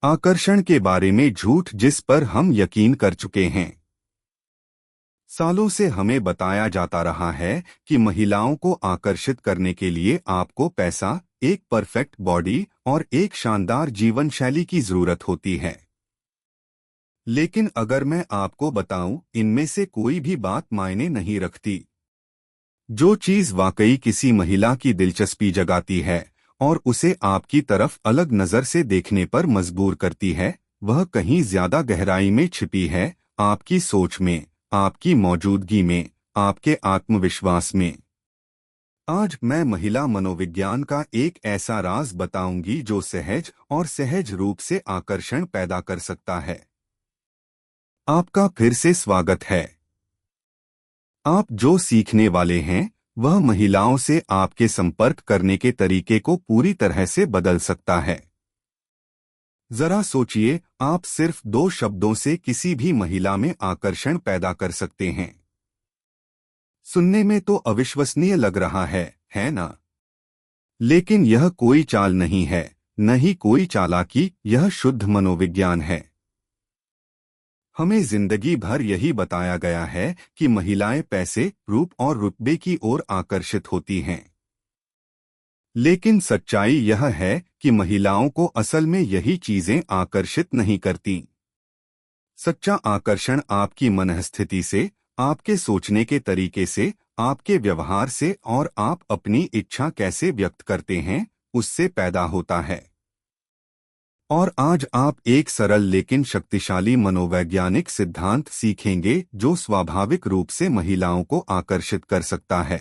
आकर्षण के बारे में झूठ जिस पर हम यकीन कर चुके हैं। सालों से हमें बताया जाता रहा है कि महिलाओं को आकर्षित करने के लिए आपको पैसा, एक परफेक्ट बॉडी और एक शानदार जीवन शैली की जरूरत होती है। लेकिन अगर मैं आपको बताऊं, इनमें से कोई भी बात मायने नहीं रखती। जो चीज वाकई किसी महिला की दिलचस्पी जगाती है और उसे आपकी तरफ अलग नजर से देखने पर मजबूर करती है, वह कहीं ज्यादा गहराई में छिपी है, आपकी सोच में, आपकी मौजूदगी में, आपके आत्मविश्वास में। आज मैं महिला मनोविज्ञान का एक ऐसा राज बताऊंगी जो सहज और सहज रूप से आकर्षण पैदा कर सकता है। आपका फिर से स्वागत है। आप जो सीखने वाले हैं वह महिलाओं से आपके संपर्क करने के तरीके को पूरी तरह से बदल सकता है। जरा सोचिए, आप सिर्फ 2 शब्दों से किसी भी महिला में आकर्षण पैदा कर सकते हैं। सुनने में तो अविश्वसनीय लग रहा है ना? लेकिन यह कोई चाल नहीं है, न ही कोई चालाकी, यह शुद्ध मनोविज्ञान है। हमें जिंदगी भर यही बताया गया है कि महिलाएं पैसे, रूप और रुतबे की ओर आकर्षित होती हैं। लेकिन सच्चाई यह है कि महिलाओं को असल में यही चीजें आकर्षित नहीं करती। सच्चा आकर्षण आपकी मनःस्थिति से, आपके सोचने के तरीके से, आपके व्यवहार से और आप अपनी इच्छा कैसे व्यक्त करते हैं, उससे पैदा होता है। और आज आप एक सरल लेकिन शक्तिशाली मनोवैज्ञानिक सिद्धांत सीखेंगे जो स्वाभाविक रूप से महिलाओं को आकर्षित कर सकता है।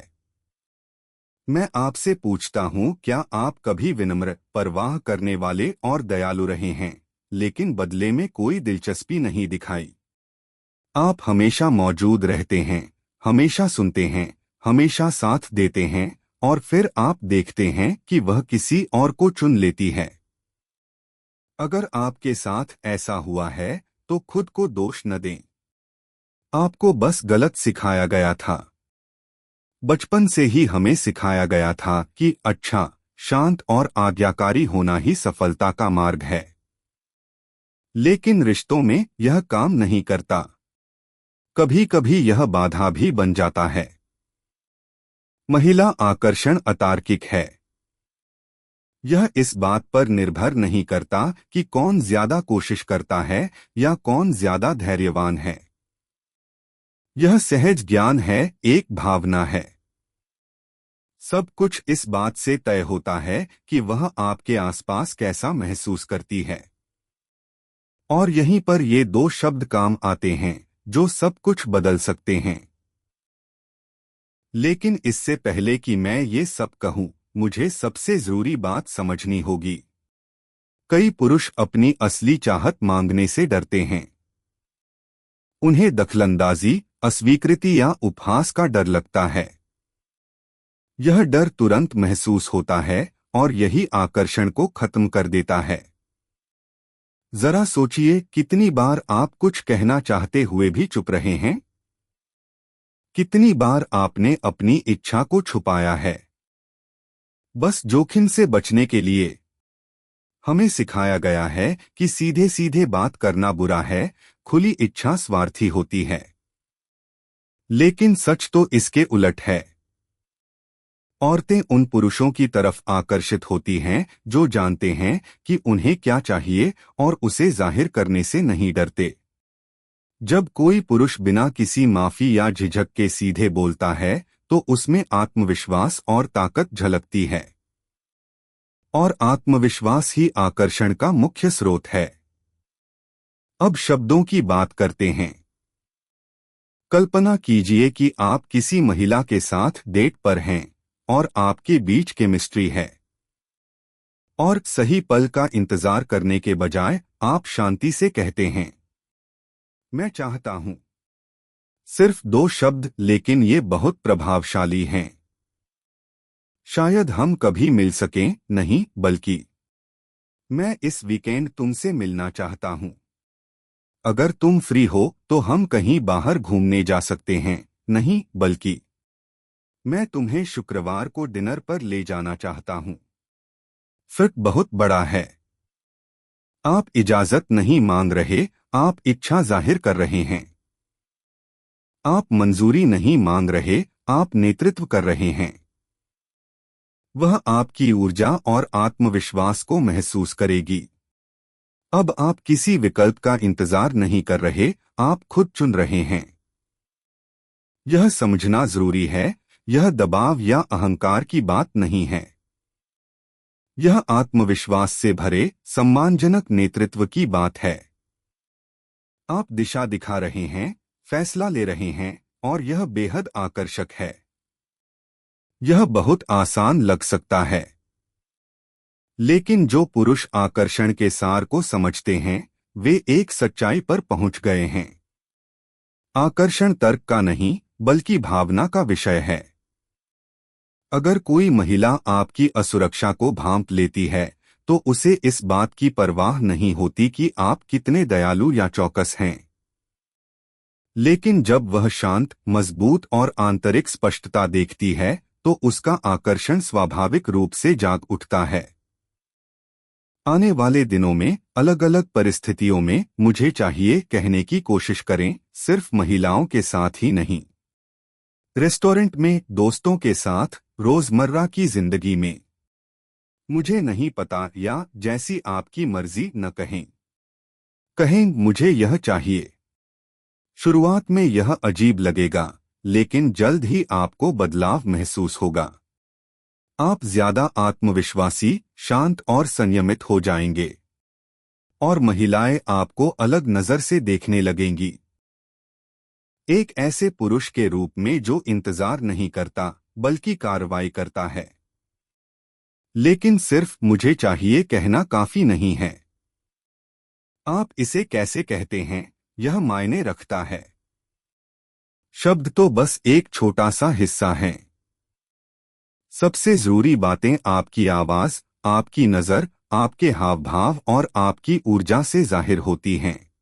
मैं आपसे पूछता हूं, क्या आप कभी विनम्र, परवाह करने वाले और दयालु रहे हैं, लेकिन बदले में कोई दिलचस्पी नहीं दिखाई? आप हमेशा मौजूद रहते हैं, हमेशा सुनते हैं, हमेशा साथ देते हैं, और फिर आप देखते हैं कि वह किसी और को चुन लेती है। अगर आपके साथ ऐसा हुआ है तो खुद को दोष न दें। आपको बस गलत सिखाया गया था। बचपन से ही हमें सिखाया गया था कि अच्छा, शांत और आज्ञाकारी होना ही सफलता का मार्ग है। लेकिन रिश्तों में यह काम नहीं करता। कभी कभी यह बाधा भी बन जाता है। महिला आकर्षण अतार्किक है। यह इस बात पर निर्भर नहीं करता कि कौन ज्यादा कोशिश करता है या कौन ज्यादा धैर्यवान है। यह सहज ज्ञान है, एक भावना है। सब कुछ इस बात से तय होता है कि वह आपके आसपास कैसा महसूस करती है। और यहीं पर ये 2 शब्द काम आते हैं जो सब कुछ बदल सकते हैं। लेकिन इससे पहले कि मैं ये सब कहूं, मुझे सबसे जरूरी बात समझनी होगी। कई पुरुष अपनी असली चाहत मांगने से डरते हैं। उन्हें दखलंदाजी, अस्वीकृति या उपहास का डर लगता है। यह डर तुरंत महसूस होता है और यही आकर्षण को खत्म कर देता है। जरा सोचिए, कितनी बार आप कुछ कहना चाहते हुए भी चुप रहे हैं? कितनी बार आपने अपनी इच्छा को छुपाया है, बस जोखिम से बचने के लिए? हमें सिखाया गया है कि सीधे सीधे बात करना बुरा है, खुली इच्छा स्वार्थी होती है। लेकिन सच तो इसके उलट है। औरतें उन पुरुषों की तरफ आकर्षित होती हैं जो जानते हैं कि उन्हें क्या चाहिए और उसे जाहिर करने से नहीं डरते। जब कोई पुरुष बिना किसी माफी या झिझक के सीधे बोलता है तो उसमें आत्मविश्वास और ताकत झलकती है। और आत्मविश्वास ही आकर्षण का मुख्य स्रोत है। अब शब्दों की बात करते हैं। कल्पना कीजिए कि आप किसी महिला के साथ डेट पर हैं और आपके बीच केमिस्ट्री है। और सही पल का इंतजार करने के बजाय आप शांति से कहते हैं, मैं चाहता हूं। सिर्फ 2 शब्द, लेकिन ये बहुत प्रभावशाली हैं। शायद हम कभी मिल सकें, नहीं, बल्कि मैं इस वीकेंड तुमसे मिलना चाहता हूं। अगर तुम फ्री हो तो हम कहीं बाहर घूमने जा सकते हैं, नहीं, बल्कि मैं तुम्हें शुक्रवार को डिनर पर ले जाना चाहता हूं। फर्क बहुत बड़ा है। आप इजाजत नहीं मांग रहे, आप इच्छा जाहिर कर रहे हैं। आप मंजूरी नहीं मांग रहे, आप नेतृत्व कर रहे हैं। वह आपकी ऊर्जा और आत्मविश्वास को महसूस करेगी। अब आप किसी विकल्प का इंतजार नहीं कर रहे, आप खुद चुन रहे हैं। यह समझना जरूरी है, यह दबाव या अहंकार की बात नहीं है। यह आत्मविश्वास से भरे सम्मानजनक नेतृत्व की बात है। आप दिशा दिखा रहे हैं, फैसला ले रहे हैं, और यह बेहद आकर्षक है। यह बहुत आसान लग सकता है, लेकिन जो पुरुष आकर्षण के सार को समझते हैं, वे एक सच्चाई पर पहुंच गए हैं। आकर्षण तर्क का नहीं, बल्कि भावना का विषय है। अगर कोई महिला आपकी असुरक्षा को भांप लेती है, तो उसे इस बात की परवाह नहीं होती कि आप कितने दयालु या चौकस हैं। लेकिन जब वह शांत, मजबूत और आंतरिक स्पष्टता देखती है, तो उसका आकर्षण स्वाभाविक रूप से जाग उठता है। आने वाले दिनों में अलग अलग परिस्थितियों में मुझे चाहिए कहने की कोशिश करें, सिर्फ महिलाओं के साथ ही नहीं। रेस्टोरेंट में, दोस्तों के साथ, रोजमर्रा की जिंदगी में। मुझे नहीं पता या जैसी आपकी मर्जी न कहें। कहें मुझे यह चाहिए। शुरुआत में यह अजीब लगेगा, लेकिन जल्द ही आपको बदलाव महसूस होगा। आप ज्यादा आत्मविश्वासी, शांत और संयमित हो जाएंगे। और महिलाएं आपको अलग नजर से देखने लगेंगी। एक ऐसे पुरुष के रूप में जो इंतजार नहीं करता, बल्कि कार्रवाई करता है। लेकिन सिर्फ मुझे चाहिए कहना काफी नहीं है। आप इसे कैसे कहते हैं, यह मायने रखता है। शब्द तो बस एक छोटा सा हिस्सा है। सबसे जरूरी बातें आपकी आवाज, आपकी नजर, आपके हाव भाव और आपकी ऊर्जा से जाहिर होती हैं।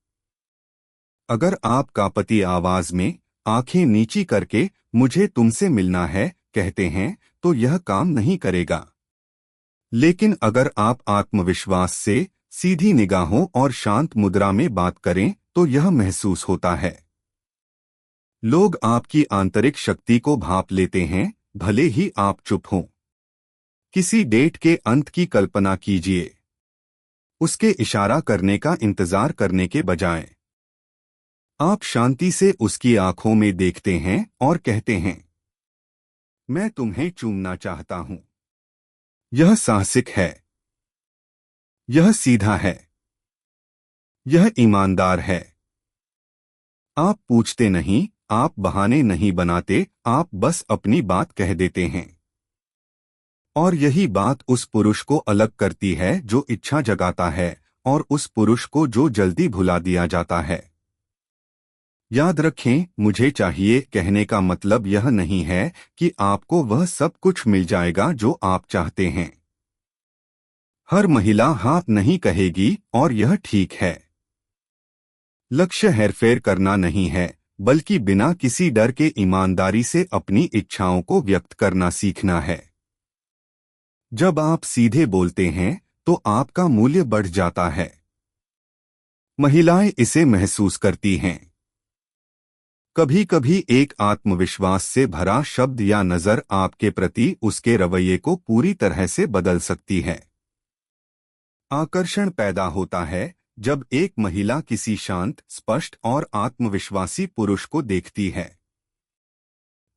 अगर आपका पति आवाज में, आंखें नीची करके मुझे तुमसे मिलना है कहते हैं, तो यह काम नहीं करेगा। लेकिन अगर आप आत्मविश्वास से, सीधी निगाहों और शांत मुद्रा में बात करें, तो यह महसूस होता है। लोग आपकी आंतरिक शक्ति को भांप लेते हैं, भले ही आप चुप हों। किसी डेट के अंत की कल्पना कीजिए, उसके इशारा करने का इंतजार करने के बजाय। आप शांति से उसकी आंखों में देखते हैं और कहते हैं, मैं तुम्हें चूमना चाहता हूं। यह साहसिक है। यह सीधा है। यह ईमानदार है। आप पूछते नहीं, आप बहाने नहीं बनाते, आप बस अपनी बात कह देते हैं। और यही बात उस पुरुष को अलग करती है जो इच्छा जगाता है, और उस पुरुष को जो जल्दी भुला दिया जाता है। याद रखें, मुझे चाहिए कहने का मतलब यह नहीं है कि आपको वह सब कुछ मिल जाएगा जो आप चाहते हैं। हर महिला हाँ नहीं कहेगी, और यह ठीक है। लक्ष्य हेरफेर करना नहीं है, बल्कि बिना किसी डर के ईमानदारी से अपनी इच्छाओं को व्यक्त करना सीखना है। जब आप सीधे बोलते हैं, तो आपका मूल्य बढ़ जाता है। महिलाएं इसे महसूस करती हैं। कभी कभी एक आत्मविश्वास से भरा शब्द या नजर आपके प्रति उसके रवैये को पूरी तरह से बदल सकती है। आकर्षण पैदा होता है जब एक महिला किसी शांत, स्पष्ट और आत्मविश्वासी पुरुष को देखती है।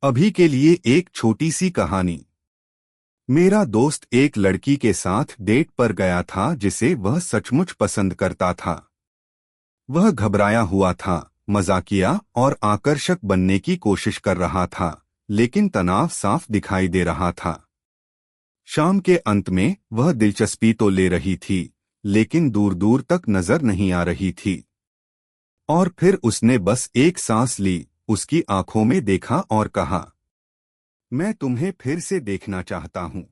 अभी के लिए एक छोटी सी कहानी। मेरा दोस्त एक लड़की के साथ डेट पर गया था जिसे वह सचमुच पसंद करता था। वह घबराया हुआ था, मजाकिया और आकर्षक बनने की कोशिश कर रहा था, लेकिन तनाव साफ दिखाई दे रहा था। शाम के अंत में वह दिलचस्पी तो ले रही थी, लेकिन दूर दूर तक नजर नहीं आ रही थी। और फिर उसने बस एक सांस ली, उसकी आंखों में देखा और कहा, मैं तुम्हें फिर से देखना चाहता हूं।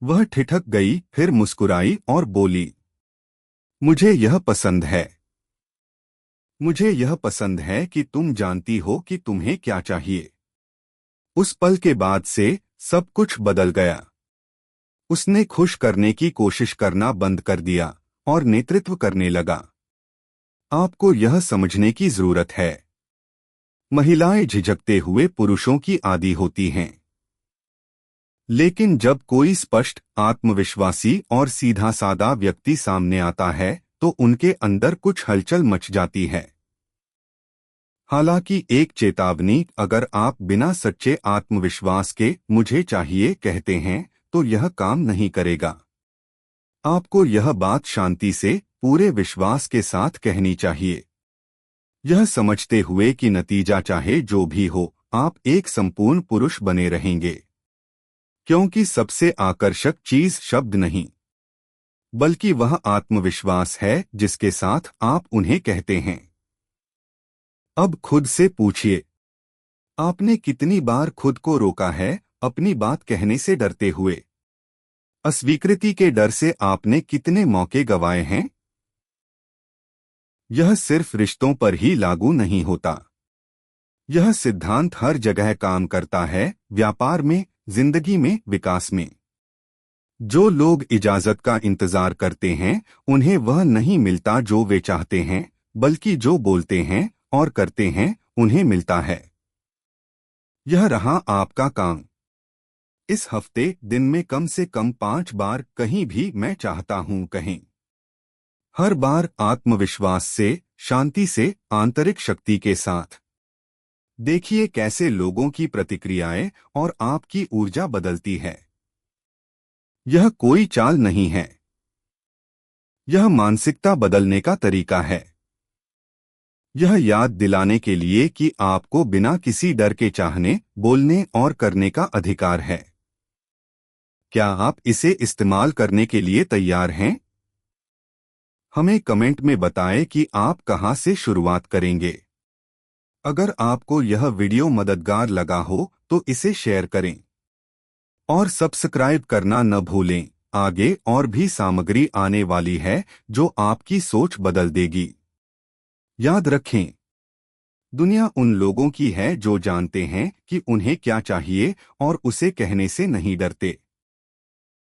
वह ठिठक गई, फिर मुस्कुराई और बोली, मुझे यह पसंद है। मुझे यह पसंद है कि तुम जानती हो कि तुम्हें क्या चाहिए। उस पल के बाद से सब कुछ बदल गया। उसने खुश करने की कोशिश करना बंद कर दिया, और नेतृत्व करने लगा। आपको यह समझने की जरूरत है, महिलाएं झिझकते हुए पुरुषों की आदी होती हैं। लेकिन जब कोई स्पष्ट, आत्मविश्वासी और सीधा सादा व्यक्ति सामने आता है तो उनके अंदर कुछ हलचल मच जाती है। हालांकि एक चेतावनी, अगर आप बिना सच्चे आत्मविश्वास के मुझे चाहिए कहते हैं तो यह काम नहीं करेगा। आपको यह बात शांति से, पूरे विश्वास के साथ कहनी चाहिए, यह समझते हुए कि नतीजा चाहे जो भी हो, आप एक संपूर्ण पुरुष बने रहेंगे। क्योंकि सबसे आकर्षक चीज शब्द नहीं, बल्कि वह आत्मविश्वास है जिसके साथ आप उन्हें कहते हैं। अब खुद से पूछिए, आपने कितनी बार खुद को रोका है अपनी बात कहने से डरते हुए? अस्वीकृति के डर से आपने कितने मौके गंवाए हैं? यह सिर्फ रिश्तों पर ही लागू नहीं होता। यह सिद्धांत हर जगह काम करता है, व्यापार में, जिंदगी में, विकास में। जो लोग इजाजत का इंतजार करते हैं उन्हें वह नहीं मिलता जो वे चाहते हैं, बल्कि जो बोलते हैं और करते हैं उन्हें मिलता है। यह रहा आपका काम। इस हफ्ते दिन में कम से कम 5 बार कहीं भी मैं चाहता हूं कहें। हर बार आत्मविश्वास से, शांति से, आंतरिक शक्ति के साथ। देखिए कैसे लोगों की प्रतिक्रियाएं और आपकी ऊर्जा बदलती है। यह कोई चाल नहीं है, यह मानसिकता बदलने का तरीका है। यह याद दिलाने के लिए कि आपको बिना किसी डर के चाहने, बोलने और करने का अधिकार है। क्या आप इसे इस्तेमाल करने के लिए तैयार हैं? हमें कमेंट में बताएं कि आप कहां से शुरुआत करेंगे। अगर आपको यह वीडियो मददगार लगा हो तो इसे शेयर करें और सब्सक्राइब करना न भूलें। आगे और भी सामग्री आने वाली है जो आपकी सोच बदल देगी। याद रखें, दुनिया उन लोगों की है जो जानते हैं कि उन्हें क्या चाहिए और उसे कहने से नहीं डरते।